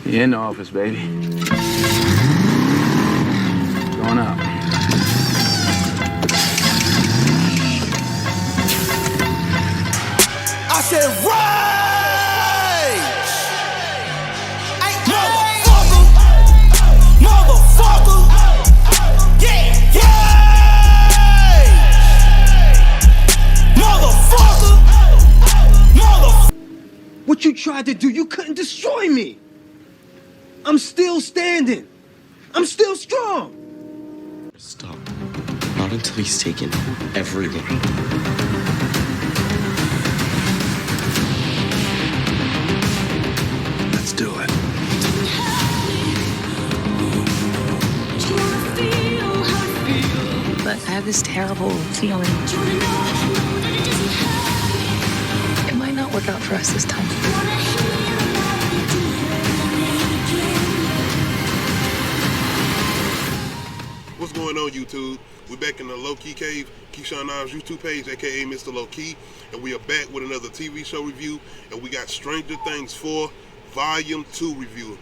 You're in the office, baby. Going up. I said, rage! Motherfucker! Yeah! Motherfucker! What you tried to do, you couldn't destroy me. I'm still standing. I'm still strong. Stop. Not until he's taken everything. Let's do it. But I have this terrible feeling. It might not work out for us this time. What's going on, YouTube? We're back in the Low Key Cave, Keyshawn Knobs' YouTube page, aka Mr. Low Key, and we are back with another TV show review, and we got Stranger Things 4 Volume 2 review.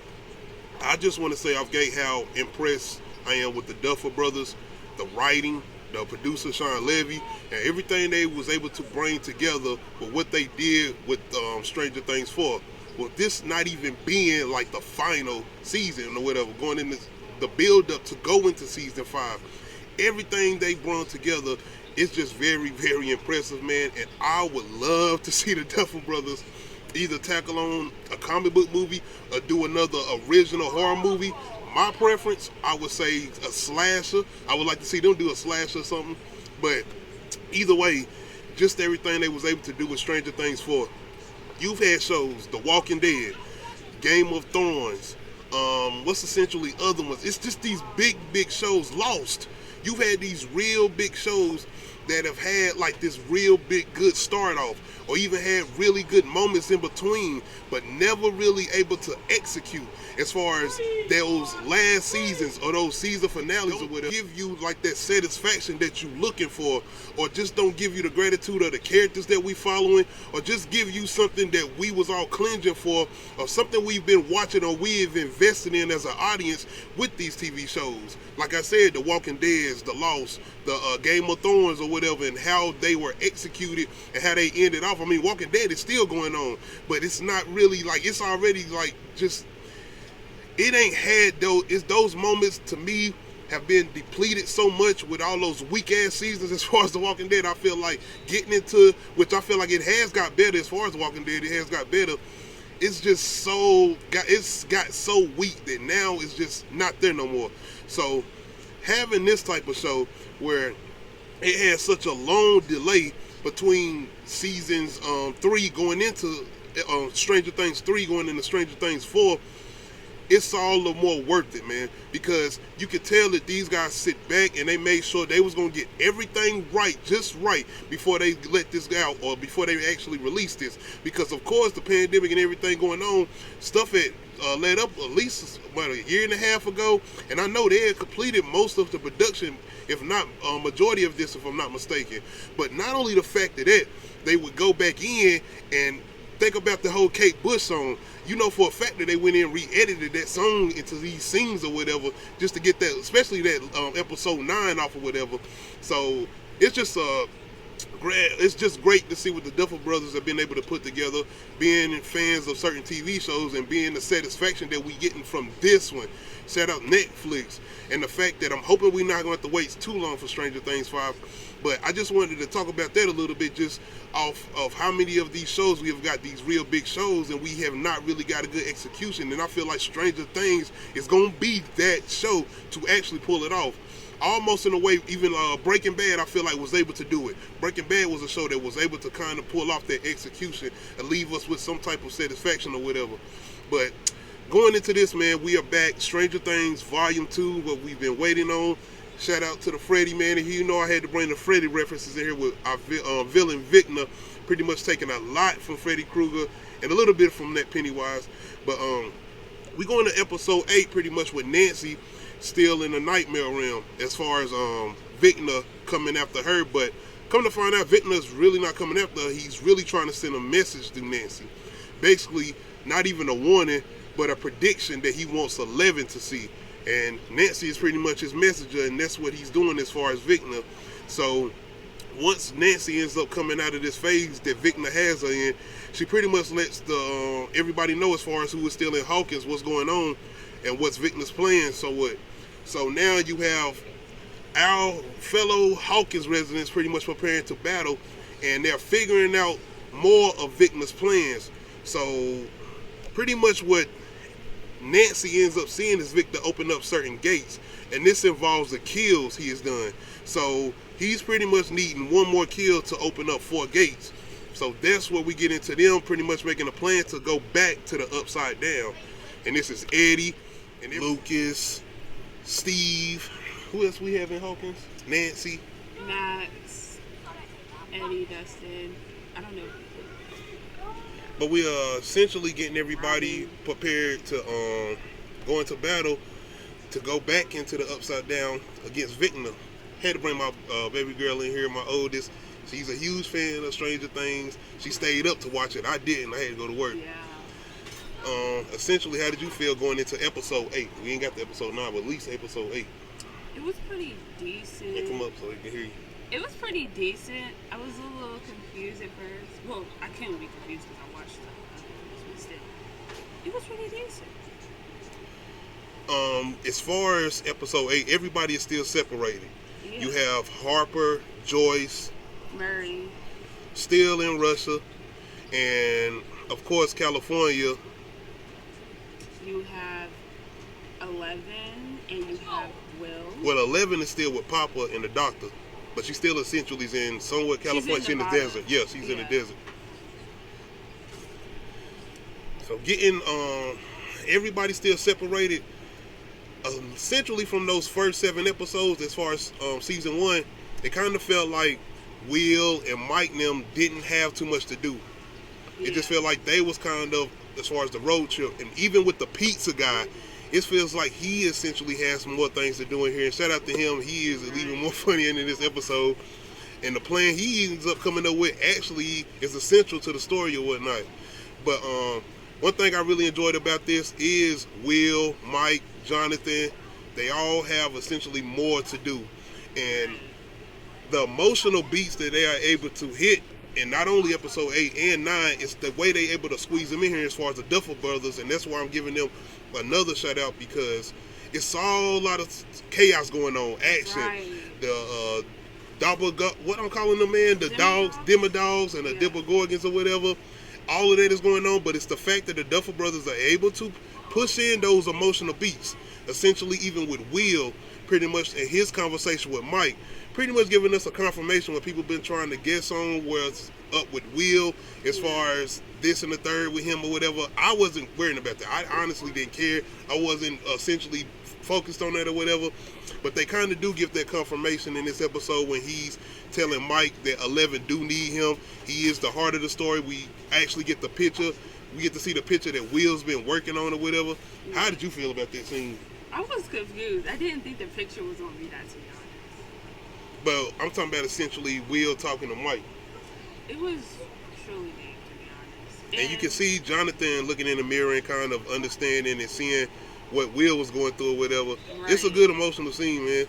I just want to say off gate how impressed I am with the Duffer Brothers, the writing, the producer Sean Levy, and everything they was able to bring together with what they did with Stranger Things 4. With this not even being like the final season or whatever, going into the build up to go into season 5, everything they brought together is just very, very impressive, man. And I would love to see the Duffer Brothers either tackle on a comic book movie or do another original horror movie. My preference, I would say a slasher. I would like to see them do a slasher or something. But either way, just everything they was able to do with Stranger Things 4. You've had shows, The Walking Dead, Game of Thrones, what's essentially other ones. It's just these big shows. Lost. You've had these real big shows that have had like this real big good start off, or even had really good moments in between, but never really able to execute as far as those last seasons or those season finales or whatever. Give you like that satisfaction that you looking for, or just don't give you the gratitude of the characters that we following, or just give you something that we was all clinging for, or something we've been watching or we've invested in as an audience with these TV shows. Like I said, The Walking Dead, The Lost, the Game of Thrones or whatever, and how they were executed and how they ended off. I mean, Walking Dead is still going on, but it's not really like, it's already like just, it ain't had those, it's those moments to me have been depleted so much with all those weak ass seasons as far as The Walking Dead. I feel like getting into, which I feel like it has got better as far as The Walking Dead, it has got better. It's just so, it's got so weak that now it's just not there no more. So having this type of show where it has such a long delay between seasons 3 going into Stranger Things 3 going into Stranger Things 4, it's all the more worth it, man, because you could tell that these guys sit back and they made sure they was going to get everything right, just right, before they let this out or before they actually release this. Because of course the pandemic and everything going on, stuff had led up at least about a year and a half ago, and I know they had completed most of the production, if not majority of this, if I'm not mistaken. But not only the fact that they would go back in and think about the whole Kate Bush song. You know for a fact that they went in and re-edited that song into these scenes or whatever, just to get that, especially that episode 9 off or whatever. So it's just it's just great to see what the Duffer Brothers have been able to put together, being fans of certain TV shows and being the satisfaction that we getting from this one. Shout out Netflix, and the fact that I'm hoping we're not going to have to wait too long for Stranger Things 5. But I just wanted to talk about that a little bit, just off of how many of these shows we have got, these real big shows, and we have not really got a good execution. And I feel like Stranger Things is going to be that show to actually pull it off. Almost in a way, even Breaking Bad, I feel like was able to do it. Breaking Bad was a show that was able to kind of pull off that execution and leave us with some type of satisfaction or whatever. But going into this, man, we are back. Stranger Things Volume 2, what we've been waiting on. Shout out to the Freddy, man. And you know I had to bring the Freddy references in here with our villain Vecna, pretty much taking a lot from Freddy Krueger and a little bit from that Pennywise. But we go into episode 8 pretty much with Nancy still in the nightmare realm as far as Vecna coming after her. But come to find out, Vecna's really not coming after her. He's really trying to send a message to Nancy. Basically, not even a warning, but a prediction that he wants 11 to see. And Nancy is pretty much his messenger, and that's what he's doing as far as Vecna. So once Nancy ends up coming out of this phase that Vecna has her in, she pretty much lets the everybody know as far as who is still in Hawkins, what's going on, and what's Vecna's plan. So now you have our fellow Hawkins residents pretty much preparing to battle, and they're figuring out more of Vecna's plans. So pretty much what Nancy ends up seeing is Vecna open up certain gates, and this involves the kills he has done. So he's pretty much needing one more kill to open up 4 gates. So that's where we get into them pretty much making a plan to go back to the Upside Down. And this is Eddie and Lucas, Steve. Who else we have in Hawkins? Nancy. Max, Eddie, Dustin. I don't know. But we are essentially getting everybody prepared to go into battle to go back into the Upside Down against Vecna. Had to bring my baby girl in here, my oldest. She's a huge fan of Stranger Things. She stayed up to watch it. I didn't. I had to go to work. Yeah. Essentially, how did you feel going into episode 8? We ain't got the episode 9, but at least episode 8. It was pretty decent. Yeah, come up so they can hear you. It was pretty decent. I was a little confused at first. Well, I can't be confused because I watched the others, but still. It was pretty decent. As far as episode 8, everybody is still separated. Yeah. You have Harper, Joyce, Murray. still in Russia, and of course California. You have 11, and you have Will. Well, 11 is still with Papa and the doctor, but she still essentially is in somewhere California. She's in the desert. Yeah, she's in the desert. So getting everybody still separated. Essentially from those first 7 episodes, as far as season 1, it kind of felt like Will and Mike and them didn't have too much to do. It just felt like they was kind of, as far as the road trip, and even with the pizza guy, it feels like he essentially has some more things to do in here. And shout out to him, he is even more funny in this episode. And the plan he ends up coming up with actually is essential to the story or whatnot. But one thing I really enjoyed about this is Will, Mike, Jonathan, they all have essentially more to do. And the emotional beats that they are able to hit in not only episode 8 and 9, it's the way they able to squeeze them in here as far as the Duffer Brothers, and that's why I'm giving them another shout out, because it's all a lot of chaos going on, action. Right. The what I'm calling them, man, the dogs, Demodogs and the Demogorgons or whatever, all of that is going on, but it's the fact that the Duffer Brothers are able to push in those emotional beats, essentially even with Will, pretty much in his conversation with Mike, pretty much giving us a confirmation what people been trying to guess on, where it's up with Will, as far as this and the third with him or whatever. I wasn't worrying about that. I honestly didn't care. I wasn't essentially focused on that or whatever, but they kind of do give that confirmation in this episode when he's telling Mike that 11 do need him. He is the heart of the story. We actually get the picture. We get to see the picture that Will's been working on or whatever. How did you feel about that scene? I was confused. I didn't think the picture was going to be that, to be honest. But I'm talking about essentially Will talking to Mike. It was truly deep, to be honest. And you can see Jonathan looking in the mirror and kind of understanding and seeing what Will was going through or whatever. Right. It's a good emotional scene, man.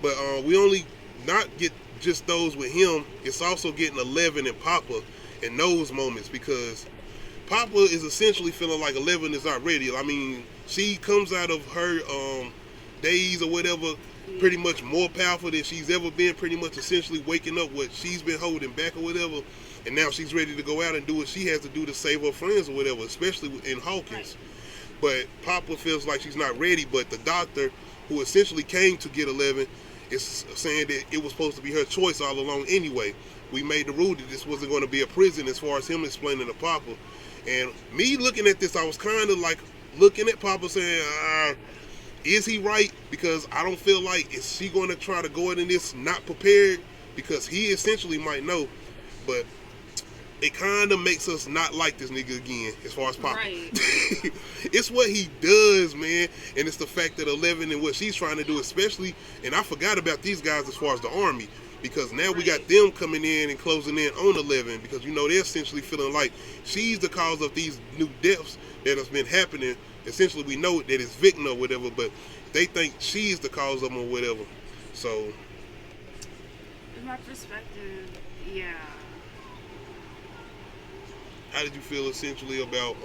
But we only not get just those with him. It's also getting 11 and Papa in those moments, because Papa is essentially feeling like 11 is not ready. I mean, she comes out of her days or whatever pretty much more powerful than she's ever been, pretty much essentially waking up what she's been holding back or whatever, and now she's ready to go out and do what she has to do to save her friends or whatever, especially in Hawkins. But Papa feels like she's not ready, but the doctor, who essentially came to get 11, is saying that it was supposed to be her choice all along anyway. We made the rule that this wasn't going to be a prison, as far as him explaining to Papa. And me looking at this, I was kind of like looking at Papa saying, is he right? Because I don't feel like, is she going to try to go in this not prepared? Because he essentially might know, but it kind of makes us not like this nigga again, as far as Papa. Right. It's what he does, man, and it's the fact that 11 and what she's trying to do, especially, and I forgot about these guys as far as the army. because now we got them coming in and closing in on 11 because they're essentially feeling like she's the cause of these new deaths that has been happening. Essentially, we know that it's Victor or whatever, but they think she's the cause of them or whatever. So, in my perspective, yeah. How did you feel essentially about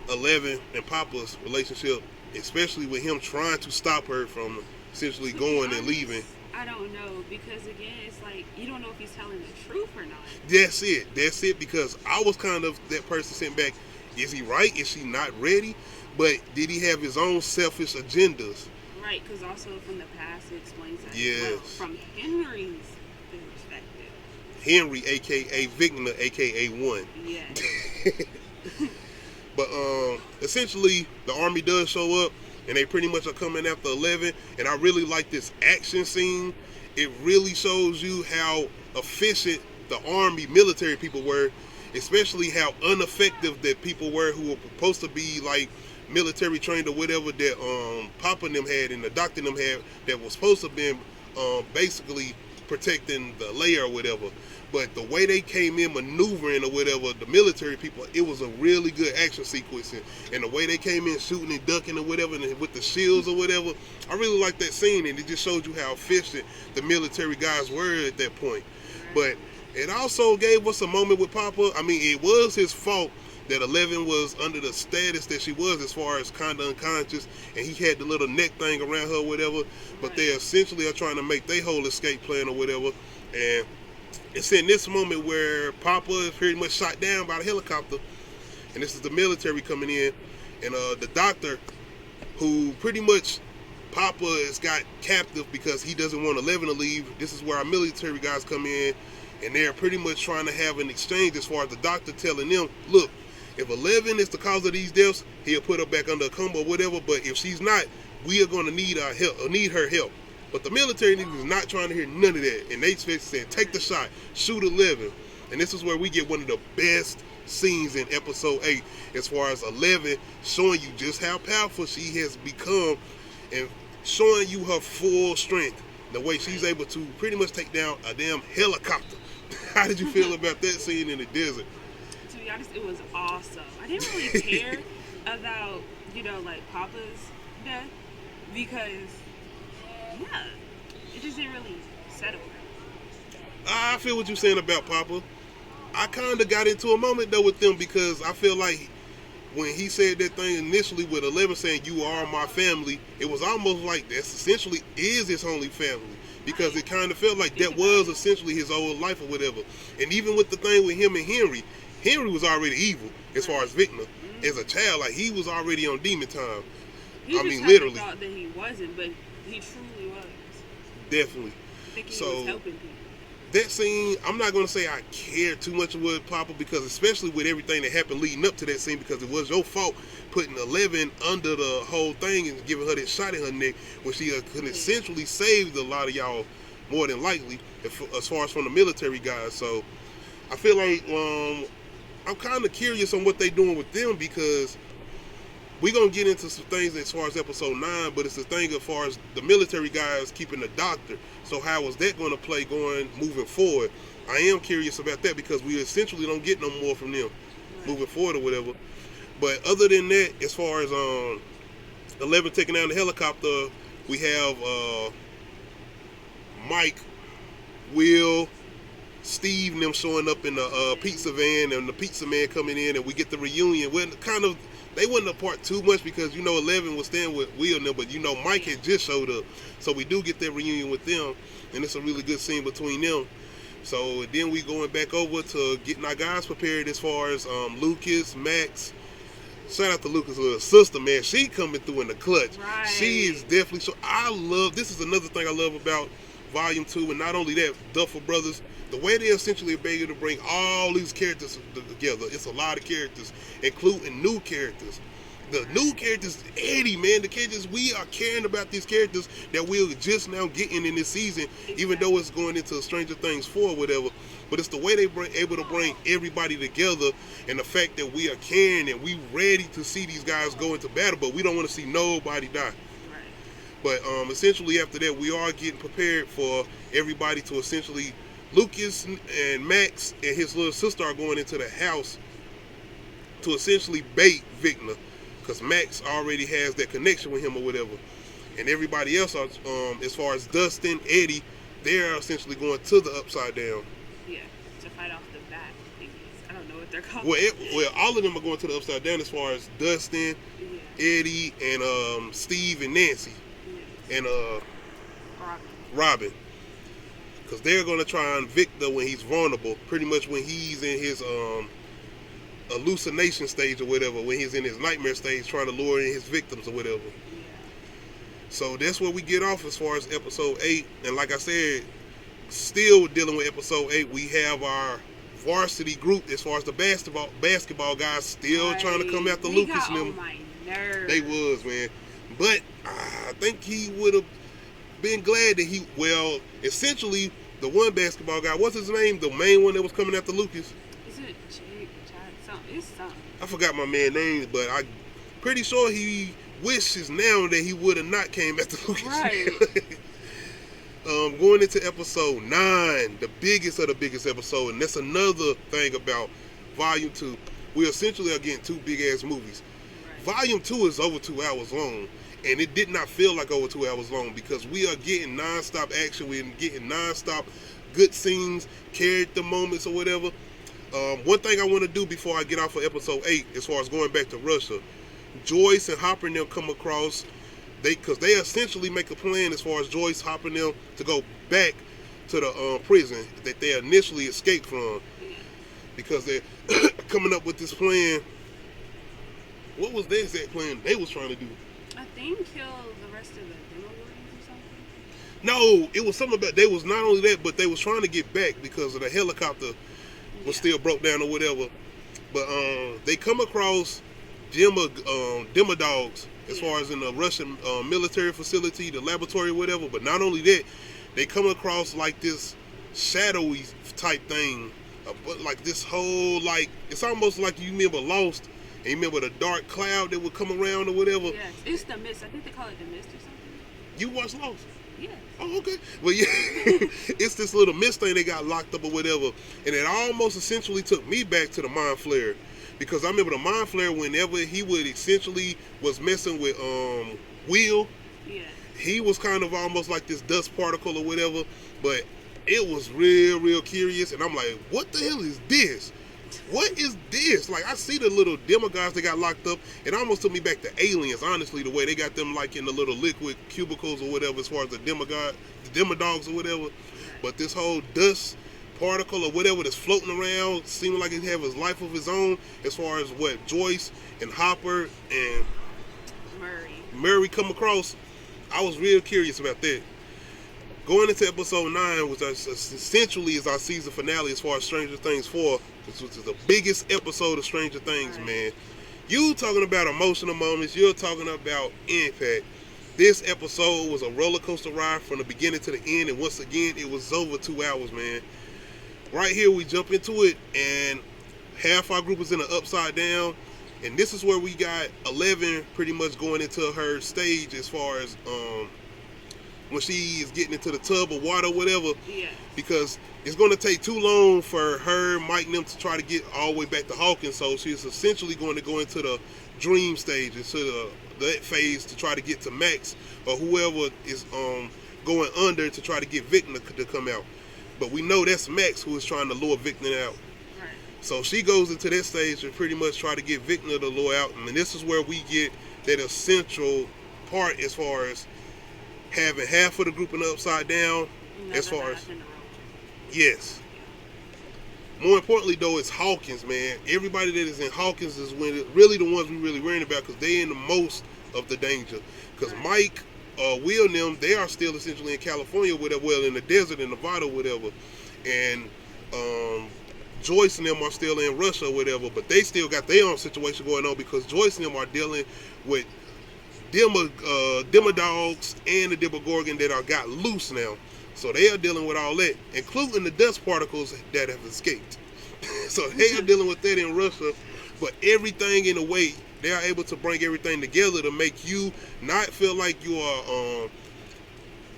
11 and Papa's relationship, especially with him trying to stop her from essentially going and leaving? I don't know, because again, it's like you don't know if he's telling the truth or not. That's it, because I was kind of that person sitting back, is he right? Is she not ready? But did he have his own selfish agendas? Right, because also from the past it explains that. Yes. Well, from Henry's perspective. Henry, aka Vigna, aka One. Yeah. But essentially, the army does show up, and they pretty much are coming after 11. And I really like this action scene. It really shows you how efficient the army military people were, especially how ineffective that people were who were supposed to be like military trained or whatever that Papa and them had and the doctor and them had that was supposed to have been basically protecting the layer or whatever. But the way they came in maneuvering or whatever, the military people, it was a really good action sequence. And the way they came in shooting and ducking or whatever, and with the shields or whatever, I really like that scene. And it just showed you how efficient the military guys were at that point. But it also gave us a moment with Papa. I mean, it was his fault that 11 was under the status that she was as far as kind of unconscious, and he had the little neck thing around her or whatever. But they essentially are trying to make their whole escape plan or whatever. And it's in this moment where Papa is pretty much shot down by the helicopter, and this is the military coming in, and the doctor, who pretty much Papa has got captive because he doesn't want 11 to leave. This is where our military guys come in, and they're pretty much trying to have an exchange as far as the doctor telling them, look, if 11 is the cause of these deaths, he'll put her back under a coma or whatever, but if she's not, we are going to need her help. But the military niggas is not trying to hear none of that. And they said, take the shot, shoot 11. And this is where we get one of the best scenes in episode 8 as far as 11 showing you just how powerful she has become and showing you her full strength. The way she's able to pretty much take down a damn helicopter. How did you feel about that scene in the desert? To be honest, it was awesome. I didn't really care about, like Papa's death because yeah, it just didn't really settle. I feel what you're saying about Papa. I kind of got into a moment though with them because I feel like when he said that thing initially with 11 saying you are my family, it was almost like that's essentially is his only family because it kind of felt like that was essentially his whole life or whatever. And even with the thing with him and Henry was already evil as far as Victor. As a child, like he was already on demon time. I mean, literally. Thought that he wasn't, but he truly was. Definitely. Thinking he was helping people. That scene, I'm not going to say I care too much with Papa because especially with everything that happened leading up to that scene because it was your fault putting 11 under the whole thing and giving her that shot in her neck when she could essentially saved a lot of y'all more than likely as far as from the military guys. So I feel like I'm kind of curious on what they're doing with them because we're going to get into some things as far as episode 9, but it's the thing as far as the military guys keeping the doctor. So how is that going to play moving forward? I am curious about that because we essentially don't get no more from them moving forward or whatever. But other than that, as far as 11 taking down the helicopter, we have Mike, Will, Steve and them showing up in the pizza van and the pizza man coming in and we get the reunion. Well, kind of, they wasn't apart too much because, 11 was staying with Will and them, but, Mike had just showed up. So we do get that reunion with them, and it's a really good scene between them. So then we going back over to getting our guys prepared as far as Lucas, Max. Shout out to Lucas' little sister, man. She coming through in the clutch. Right. She is definitely, so this is another thing I love about Volume 2, and not only that, Duffer Brothers, the way they essentially are able to bring all these characters together. It's a lot of characters, including new characters. The new characters, Eddie, man, the characters, we are caring about these characters that we're just now getting in this season, even though it's going into Stranger Things 4 or whatever. But it's the way they able to bring everybody together and the fact that we are caring and we ready to see these guys go into battle, but we don't want to see nobody die. But essentially after that, we are getting prepared for everybody to essentially, Lucas and Max and his little sister are going into the house to essentially bait Victor, because Max already has that connection with him or whatever. And everybody else, are, as far as Dustin, Eddie, they're essentially going to the Upside Down. Yeah, to fight off the bat thingies. I don't know what they're called. Well, all of them are going to the Upside Down as far as Dustin, Eddie, and Steve and Nancy, and Robin. Because they're going to try on Victor when he's vulnerable, pretty much when he's in his hallucination stage or whatever, when he's in his nightmare stage trying to lure in his victims or whatever. So that's where we get off as far as episode 8. And like I said, still dealing with episode 8, we have our varsity group as far as the basketball guys still trying to come after Lucas and them. On my nerves. They was, man. But I think he would have been glad that essentially the one basketball guy, what's his name? The main one that was coming after Lucas? Is it Jake? Something. It's something. I forgot my man's name, but I'm pretty sure he wishes now that he would have not came after Lucas. Right. Going into episode 9, the biggest of the biggest episode, and that's another thing about Volume 2. We essentially are getting 2 big-ass movies. Right. Volume 2 is over 2 hours long, and it did not feel like over 2 hours long because we are getting non-stop action. We're getting non-stop good scenes, character moments or whatever. One thing I want to do before I get off of episode 8, as far as going back to Russia, Joyce and Hopper and them come across, because they essentially make a plan as far as Joyce, Hopper and them to go back to the prison that they initially escaped from, because they're coming up with this plan. What was their exact plan they was trying to do? I think kill the rest of the Demogorgons or something. No, it was something about, they was not only that, but they was trying to get back because of the helicopter was still broke down or whatever. But they come across Demodogs as far as in the Russian military facility, the laboratory or whatever. But not only that, they come across like this shadowy type thing, but like this whole, like, it's almost like you remember Lost, and you remember the dark cloud that would come around or whatever. Yes, it's the mist. I think they call it the mist or something. You watched Lost? Yeah. Oh, okay. Well, yeah, it's this little mist thing they got locked up or whatever, and it almost essentially took me back to the Mind Flayer, because I remember the Mind Flayer, whenever he would essentially was messing with Will, he was kind of almost like this dust particle or whatever, but it was real curious, and I'm like, what the hell is this? What is this? Like, I see the little demagogues that got locked up. It almost took me back to Aliens, honestly, the way they got them like in the little liquid cubicles or whatever, as far as the demodogs or whatever. But this whole dust particle or whatever that's floating around, seeming like it have his life of his own, as far as what Joyce and Hopper and Murray come across. I was real curious about that. Going into episode 9, which essentially is our season finale as far as Stranger Things 4, which is the biggest episode of Stranger Things, man. You talking about emotional moments, you're talking about impact. This episode was a roller coaster ride from the beginning to the end, and once again, it was over 2 hours, man. Right here, we jump into it, and half our group is in the Upside Down, and this is where we got 11 pretty much going into her stage as far as when she is getting into the tub of water or whatever, because it's going to take too long for her, Mike, and them to try to get all the way back to Hawkins, so she's essentially going to go into the dream stage, into that phase to try to get to Max or whoever is going under to try to get Victor to come out. But we know that's Max who is trying to lure Victor out. Right. So she goes into that stage and pretty much try to get Victor to lure out, and this is where we get that essential part as far as having half of the group in the Upside Down, as far as, yes. More importantly, though, it's Hawkins, man. Everybody that is in Hawkins is really the ones we really worrying about, because they in the most of the danger. Because Mike, Will and them, they are still essentially in California, whatever, well, in the desert, in Nevada, whatever. And Joyce and them are still in Russia, or whatever, but they still got their own situation going on, because Joyce and them are dealing with Demodogs and the Demogorgon that are got loose now. So they are dealing with all that, including the dust particles that have escaped. So they are dealing with that in Russia, but everything in a way they are able to bring everything together to make you not feel like you are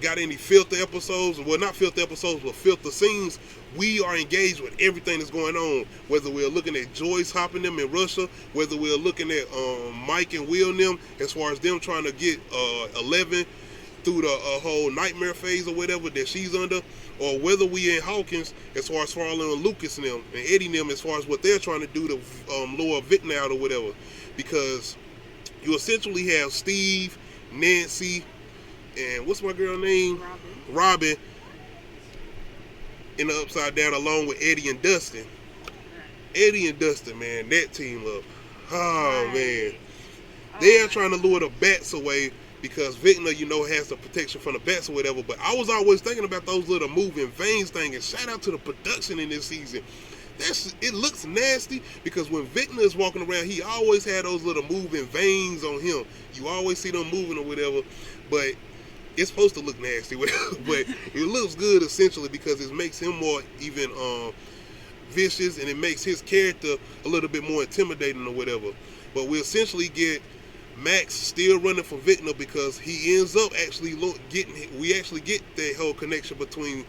got any filter episodes, well, not filter episodes, but filter scenes. We are engaged with everything that's going on, whether we're looking at Joyce hopping them in Russia, whether we're looking at Mike and Will and them, as far as them trying to get 11 through the whole nightmare phase or whatever that she's under, or whether we in Hawkins as far as following Lucas and them and Eddie and them as far as what they're trying to do to lure Victor out or whatever. Because you essentially have Steve, Nancy, and what's my girl name? Robin in the Upside Down, along with Eddie and Dustin. Eddie and Dustin, man, that team up. Oh, man. They are trying to lure the bats away because Victor, you know, has the protection from the bats or whatever. But I was always thinking about those little moving veins thing, and shout out to the production in this season. It looks nasty because when Victor is walking around, he always had those little moving veins on him. You always see them moving or whatever, but it's supposed to look nasty, but it looks good essentially because it makes him more even vicious, and it makes his character a little bit more intimidating or whatever. But we essentially get Max still running for Victor because he ends up actually we actually get that whole connection between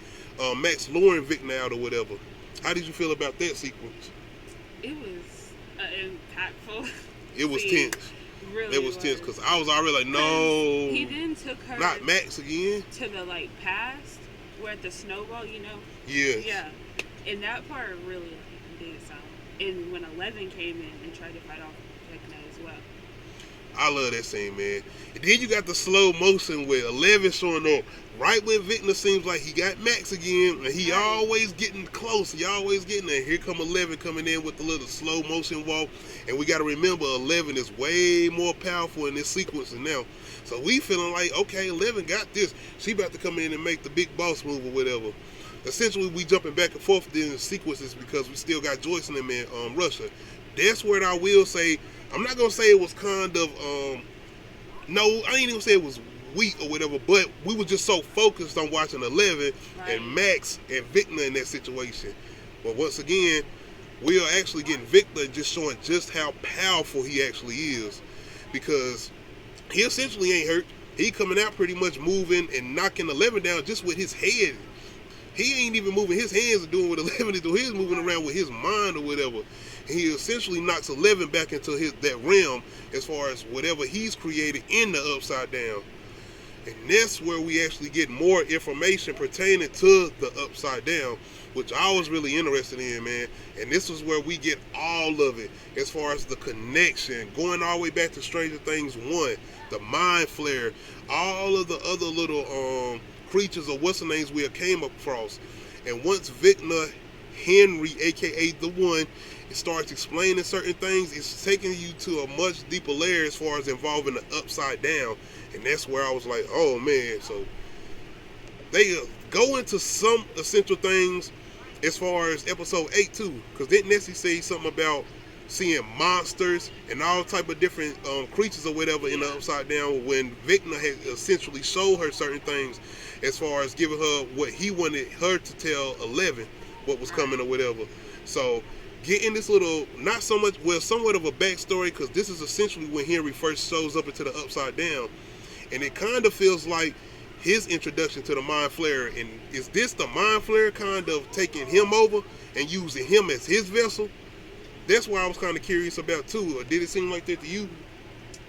Max luring Victor out or whatever. How did you feel about that sequence? It was impactful. It was scene. tense. Really It was tense because I was already like, no. He then took her not Max again. To the past where at the snowball, you know. Yes. Yeah. And that part really did sound. And when 11 came in and tried to fight off Vecna as well. I love that scene, man. And then you got the slow motion with 11 showing up right when Victor seems like he got Max again, and he always getting close. He always getting there. Here come 11 coming in with the little slow motion walk, and we got to remember 11 is way more powerful in this sequence than now. So we feeling like, okay, 11 got this. She about to come in and make the big boss move or whatever. Essentially, we jumping back and forth in the sequences because we still got Joyce and them in Russia. That's where I will say, I'm not going to say it was kind of, no, I ain't even say it was weak or whatever, but we were just so focused on watching 11 and Max and Victor in that situation. But once again, we are actually getting Victor just showing just how powerful he actually is, because he essentially ain't hurt. He coming out pretty much moving and knocking 11 down just with his head. He ain't even moving his hands and doing what 11 is doing. He's moving around with his mind or whatever. And he essentially knocks 11 back into that realm as far as whatever he's created in the Upside Down. And that's where we actually get more information pertaining to the Upside Down, which I was really interested in, man. And this is where we get all of it as far as the connection, going all the way back to Stranger Things 1, the Mind Flare, all of the other little creatures or what's the names we came across. And once Victor Henry, aka the One, it starts explaining certain things, it's taking you to a much deeper layer as far as involving the Upside Down. And that's where I was like, oh man. So they go into some essential things as far as episode 8 too, because didn't Nessie say something about seeing monsters and all type of different creatures or whatever in the Upside Down, when Victor had essentially showed her certain things as far as giving her what he wanted her to tell 11 what was coming or whatever. So getting this little, not so much, well, somewhat of a backstory, because this is essentially when Henry first shows up into the Upside Down, and it kind of feels like his introduction to the Mind Flayer. And is this the Mind Flayer kind of taking him over and using him as his vessel? That's why I was kind of curious about too. Or did it seem like that to you?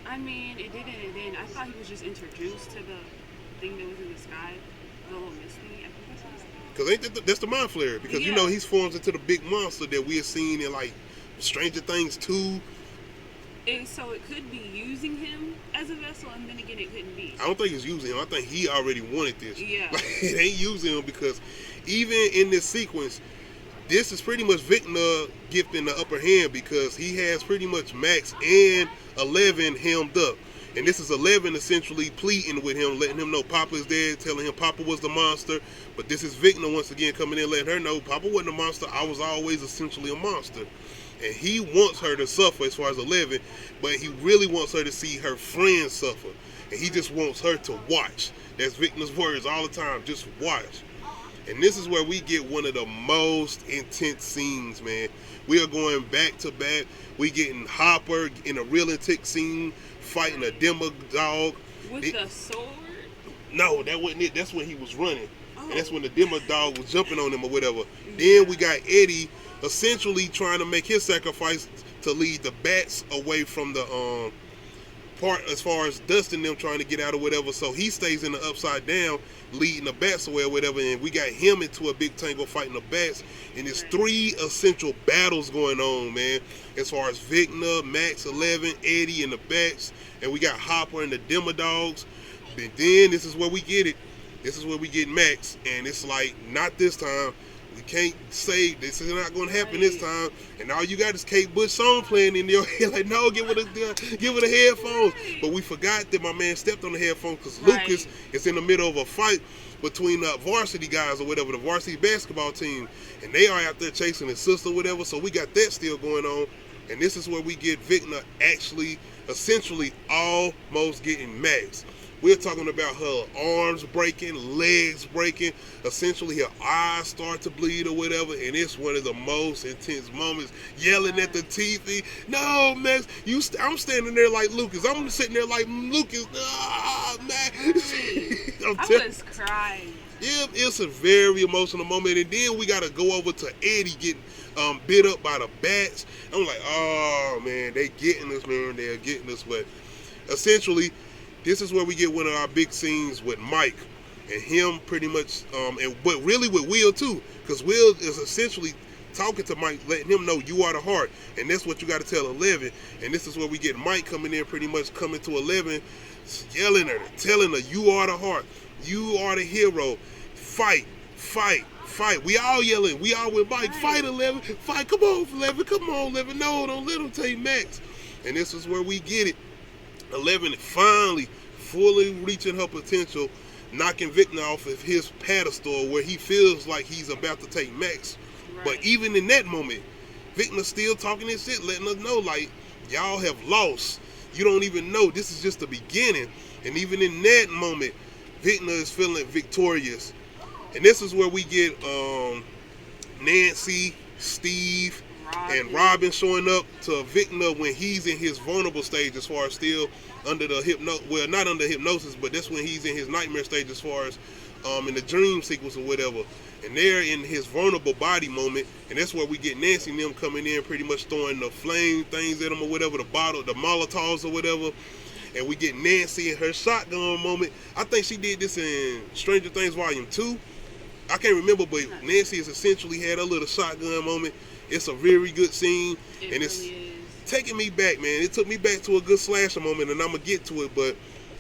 I mean, it didn't, and then I thought he was just introduced to the thing that was in the sky, the little mist thing. I think that's what it was. Because that's the Mind Flayer. Because you know, he's forms into the big monster that we have seen in like Stranger Things 2. And so it could be using him as a vessel, and then again, it couldn't be. I don't think it's using him. I think he already wanted this. Yeah. Like, it ain't using him, because even in this sequence, this is pretty much Victor gifting the upper hand, because he has pretty much Max and 11 hemmed up. And this is 11 essentially pleading with him, letting him know Papa is dead, telling him Papa was the monster. But this is Victor once again coming in, letting her know Papa wasn't a monster. I was always essentially a monster. And he wants her to suffer as far as 11, but he really wants her to see her friends suffer. And he just wants her to watch. That's Victor's words all the time, just watch. And this is where we get one of the most intense scenes, man. We are going back to back. We getting Hopper in a real intense scene fighting a demo dog. With the sword? No, that wasn't it. That's when he was running. Oh. And that's when the demo dog was jumping on him or whatever. Then we got Eddie essentially trying to make his sacrifice to lead the bats away from the part as far as Dustin them trying to get out or whatever. So he stays in the upside down leading the bats away or whatever. And we got him into a big tangle fighting the bats. And there's 3 essential battles going on, man. As far as Vicna, Max 11, Eddie, and the bats. And we got Hopper and the demo dogs. And then this is where we get it. This is where we get Max. And it's like, not this time. We can't say this is not going to happen this time. And all you got is Kate Bush song playing in your head. Like, no, give her the headphones. But we forgot that my man stepped on the headphones because Lucas is in the middle of a fight between the varsity guys or whatever, the varsity basketball team. And they are out there chasing his sister or whatever. So we got that still going on. And this is where we get Vicna actually, essentially, almost getting Max. We're talking about her arms breaking, legs breaking, essentially her eyes start to bleed or whatever, and it's one of the most intense moments, yelling at the TV, no, Max, I'm standing there like Lucas. I'm sitting there like Lucas, Max. I was crying. Yeah, it's a very emotional moment, and then we got to go over to Eddie getting bit up by the bats. I'm like, oh, man, they getting us, man, they're getting us, but essentially, this is where we get one of our big scenes with Mike and him pretty much, but really with Will too, because Will is essentially talking to Mike, letting him know you are the heart, and that's what you got to tell 11. And this is where we get Mike coming in, pretty much coming to 11, yelling at her, telling her, you are the heart, you are the hero, fight, fight, fight. We all yelling, we all with Mike, fight 11, fight, come on 11, come on 11, no, don't let him take Max. And this is where we get it. 11 finally fully reaching her potential, knocking Vicna off of his pedestal where he feels like he's about to take Max. But even in that moment, Vicna's still talking his shit, letting us know like, y'all have lost. You don't even know. This is just the beginning. And even in that moment, Vicna is feeling victorious. And this is where we get Nancy, Steve, and Robin showing up to Vicna when he's in his vulnerable stage as far as still under the well, not under hypnosis, but that's when he's in his nightmare stage as far as in the dream sequence or whatever. And they're in his vulnerable body moment, and that's where we get Nancy and them coming in pretty much throwing the flame things at him or whatever, the Molotovs or whatever. And we get Nancy in her shotgun moment. I think she did this in Stranger Things Volume 2. I can't remember, but Nancy has essentially had a little shotgun moment. It's a very good scene, and it's taking me back, man. It took me back to a good slasher moment, and I'm going to get to it, but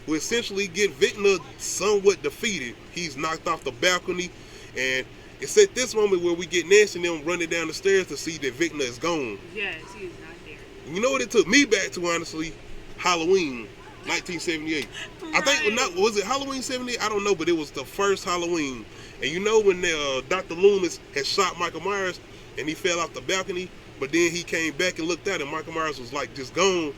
we essentially get Vicna somewhat defeated. He's knocked off the balcony, and it's at this moment where we get Nancy and them running down the stairs to see that Vicna is gone. Yes, he's not there. You know what it took me back to, honestly? Halloween, 1978. I think, was it Halloween 78? I don't know, but it was the first Halloween. And you know when Dr. Loomis had shot Michael Myers, and he fell off the balcony, but then he came back and looked at it, and Michael Myers was like just gone.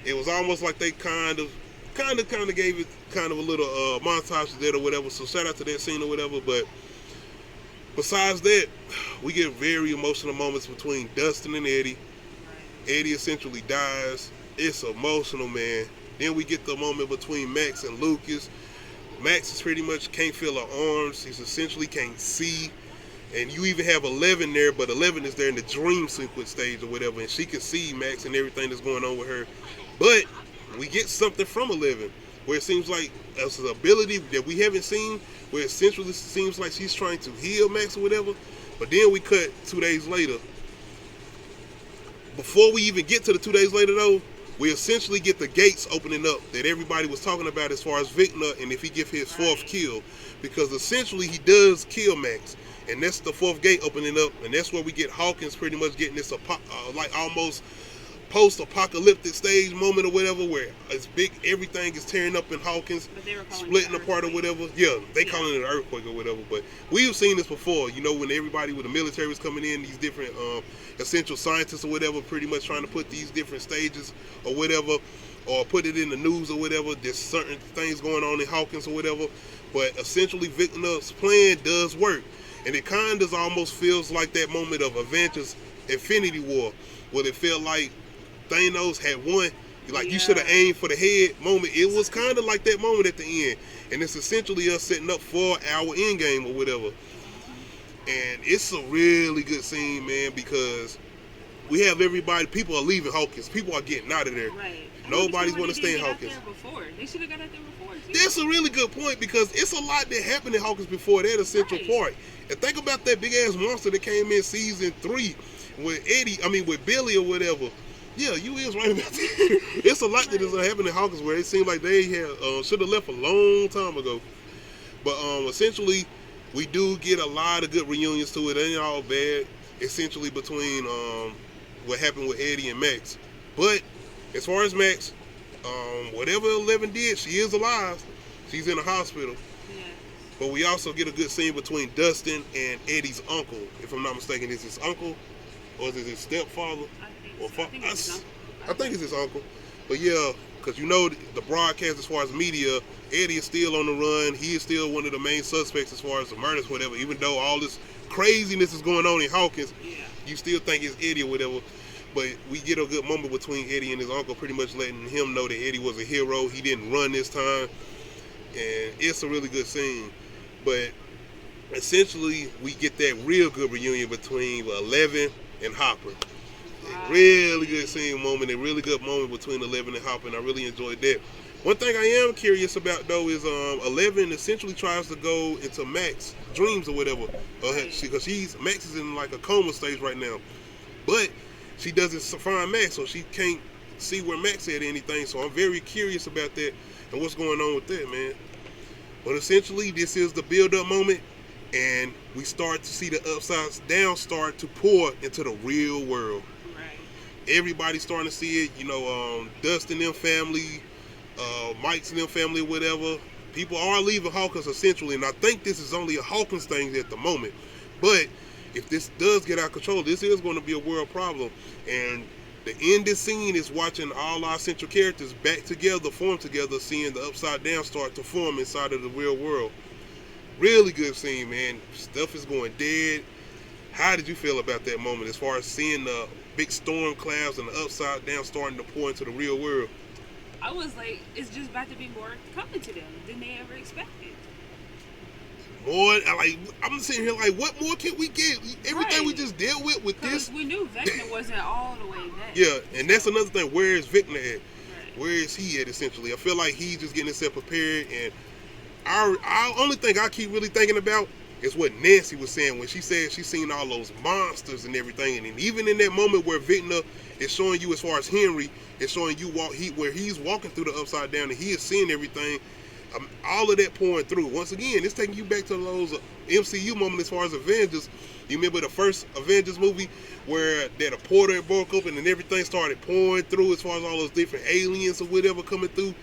It was almost like they kind of gave it kind of a little montage to that or whatever. So shout out to that scene or whatever. But besides that, we get very emotional moments between Dustin and Eddie. Eddie essentially dies. It's emotional, man. Then we get the moment between Max and Lucas. Max is pretty much can't feel her arms. He's essentially can't see. And you even have 11 there, but 11 is there in the dream sequence stage or whatever, and she can see Max and everything that's going on with her. But we get something from 11, where it seems like it's an ability that we haven't seen, where it essentially seems like she's trying to heal Max or whatever. But then we cut 2 days later. Before we even get to the 2 days later, though, we essentially get the gates opening up that everybody was talking about as far as Vicna and if he give his 4th kill. Because essentially he does kill Max. And that's the 4th gate opening up, and that's where we get Hawkins pretty much getting this like almost post-apocalyptic stage moment or whatever, where it's big, everything is tearing up in Hawkins, splitting apart or whatever. Yeah, they calling it an earthquake or whatever. But we've seen this before, you know, when everybody with the military was coming in, these different essential scientists or whatever, pretty much trying to put these different stages or whatever, or put it in the news or whatever. There's certain things going on in Hawkins or whatever. But essentially, Vicna's plan does work. And it kind of almost feels like that moment of Avengers Infinity War, where it felt like Thanos had won. Like, you should have aimed for the head moment. It was kind of like that moment at the end. And it's essentially us setting up for our end game or whatever. And it's a really good scene, man, because we have everybody, people are leaving Hawkins. People are getting out of there. Right. Nobody's going to stay in Hawkins. They should have got out there before, too. That's a really good point, because it's a lot that happened in Hawkins before that essential part. And think about that big ass monster that came in season 3 with Billy or whatever. Yeah, you is right about that. It's a lot that has happened in Hawkins where it seemed like they should have left a long time ago. But essentially, we do get a lot of good reunions to it. It ain't all bad. Essentially between what happened with Eddie and Max. But as far as Max, whatever 11 did, she is alive. She's in the hospital. Yeah. But we also get a good scene between Dustin and Eddie's uncle. If I'm not mistaken, is his uncle or is it his stepfather? I think it's his uncle. But yeah, because you know the broadcast as far as media, Eddie is still on the run. He is still one of the main suspects as far as the murders, whatever. Even though all this craziness is going on in Hawkins, you still think it's Eddie or whatever. But we get a good moment between Eddie and his uncle, pretty much letting him know that Eddie was a hero. He didn't run this time. And it's a really good scene. But essentially, we get that real good reunion between 11 and Hopper. A really good scene moment, a really good moment between 11 and Hopper, and I really enjoyed that. One thing I am curious about, though, is 11 essentially tries to go into Max's dreams or whatever. Because Max is in like a coma stage right now. But she doesn't find Max, so she can't see where Max at or anything. So I'm very curious about that and what's going on with that, man. But essentially, this is the build-up moment, and we start to see the upsides down start to pour into the real world. Everybody's starting to see it, Dustin and them family, Mike's and them family, whatever. People are leaving Hawkins essentially, and I think this is only a Hawkins thing at the moment. But if this does get out of control, this is going to be a world problem. And the end of this scene is watching all our central characters back together, form together, seeing the upside down start to form inside of the real world. Really good scene, man. Stuff is going dead. How did you feel about that moment as far as seeing the big storm clouds and the upside down starting to pour into the real world? I was like, it's just about to be more coming to them than they ever expected. More, I'm sitting here like, what more can we get? Everything we just dealt with this. We knew Vecna wasn't all the way there. Yeah, and that's another thing. Where is Vecna at? Right. Where is he at, essentially? I feel like he's just getting himself prepared. And our only thing I keep really thinking about is what Nancy was saying when she said she's seen all those monsters and everything. And even in that moment where Vecna is showing you, as far as Henry, is showing you where he's walking through the upside down and he is seeing everything. All of that pouring through. Once again, it's taking you back to those MCU moments as far as Avengers. You remember the first Avengers movie where that a portal broke open and everything started pouring through as far as all those different aliens or whatever coming through.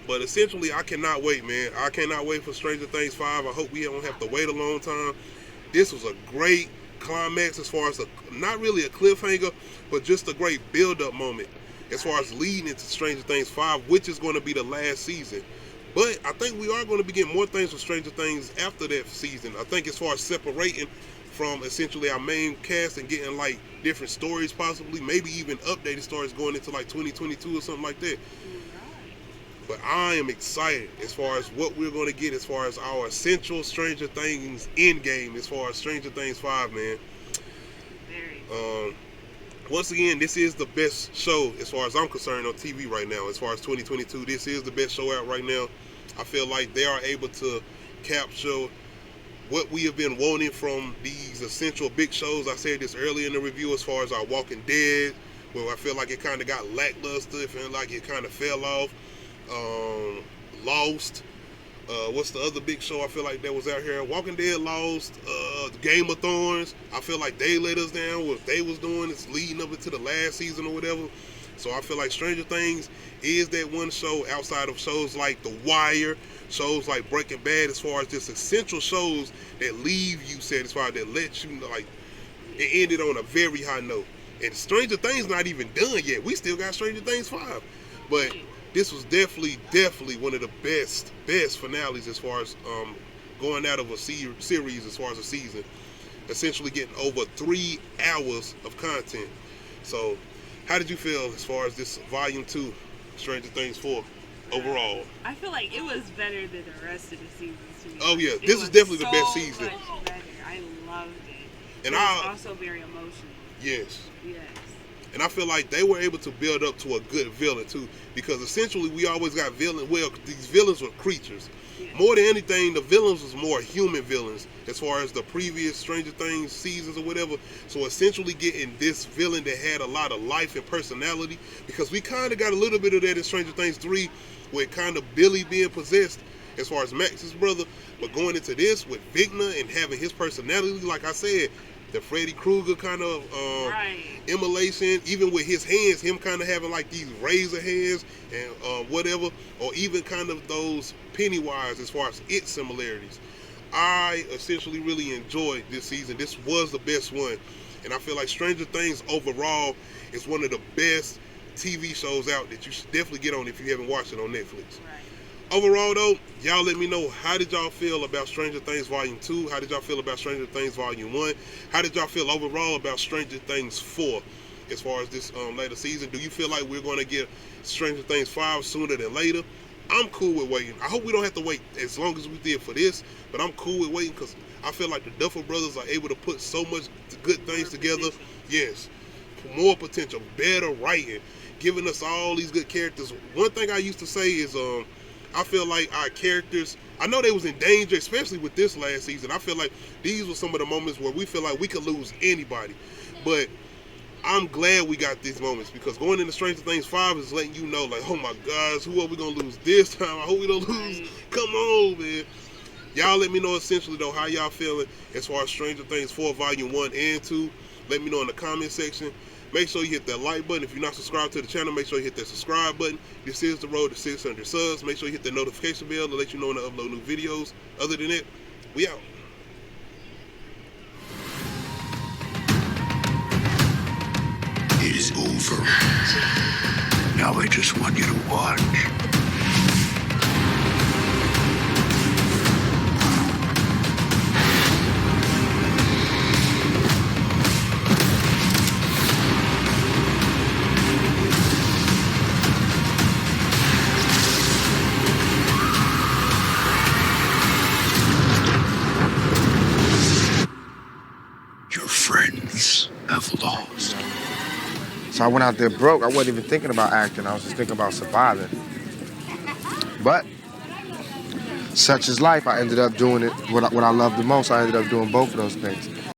But essentially, I cannot wait, man. I cannot wait for Stranger Things 5. I hope we don't have to wait a long time. This was a great climax as far as not really a cliffhanger, but just a great build-up moment as far as leading into Stranger Things 5, which is going to be the last season. But I think we are going to be getting more things with Stranger Things after that season. I think as far as separating from essentially our main cast and getting like different stories possibly, maybe even updated stories going into like 2022 or something like that. But I am excited as far as what we're going to get as far as our essential Stranger Things end game as far as Stranger Things 5, man. Once again, this is the best show as far as I'm concerned on TV right now. As far as 2022, this is the best show out right now. I feel like they are able to capture what we have been wanting from these essential big shows. I said this earlier in the review as far as our Walking Dead, where I feel like it kind of got lackluster, feeling like it kind of fell off. Lost. What's the other big show I feel like that was out here? Walking Dead, Lost, Game of Thrones. I feel like they let us down. What they was doing is leading up into the last season or whatever. So I feel like Stranger Things is that one show outside of shows like The Wire, shows like Breaking Bad, as far as just essential shows that leave you satisfied, that let you know, like, it ended on a very high note. And Stranger Things not even done yet. We still got Stranger Things 5. But this was definitely one of the best finales as far as going out of a series as far as a season, essentially getting over 3 hours of content. So, how did you feel as far as this Volume 2, Stranger Things 4, overall? I feel like it was better than the rest of the seasons to me. Oh yeah, It this is was definitely the so best season. much better. I loved it. And it was I also very emotional. yes. Yes. And I feel like they were able to build up to a good villain too, because essentially we always got villain. Well, these villains were creatures. Yeah. More than anything, the villains was more human villains as far as the previous Stranger Things seasons or whatever. So essentially getting this villain that had a lot of life and personality, because we kind of got a little bit of that in Stranger Things 3 with kind of Billy being possessed as far as Max's brother. But going into this with Vigna and having his personality, like I said, the Freddy Krueger kind of Right. immolation, even with his hands, him kind of having like these razor hands and whatever, or even kind of those Pennywise as far as its similarities. I essentially really enjoyed this season. This was the best one, and I feel like Stranger Things overall is one of the best TV shows out that you should definitely get on if you haven't watched it on Netflix. Right. Overall though, y'all let me know, how did y'all feel about Stranger Things Volume 2? How did y'all feel about Stranger Things Volume 1? How did y'all feel overall about Stranger Things 4 as far as this later season? Do you feel like we're going to get Stranger Things 5 sooner than later? I'm cool with waiting. I hope we don't have to wait as long as we did for this, but I'm cool with waiting because I feel like the Duffer Brothers are able to put so much good things together. Yes, more potential, better writing, giving us all these good characters. One thing I used to say is I feel like our characters, I know they was in danger, especially with this last season. I feel like these were some of the moments where we feel like we could lose anybody. But I'm glad we got these moments, because going into Stranger Things 5 is letting you know, like, oh my gosh, who are we going to lose this time? I hope we don't lose. Come on, man. Y'all let me know essentially, though, how y'all feeling as far as Stranger Things 4 Volume 1 and 2. Let me know in the comment section. Make sure you hit that like button. If you're not subscribed to the channel, make sure you hit that subscribe button. This is the road to 600 subs. Make sure you hit the notification bell to let you know when I upload new videos. Other than that, we out. It is over. Now I just want you to watch. Your friends have lost. So I went out there broke. I wasn't even thinking about acting. I was just thinking about surviving. But such is life. I ended up doing it, what I love the most. I ended up doing both of those things.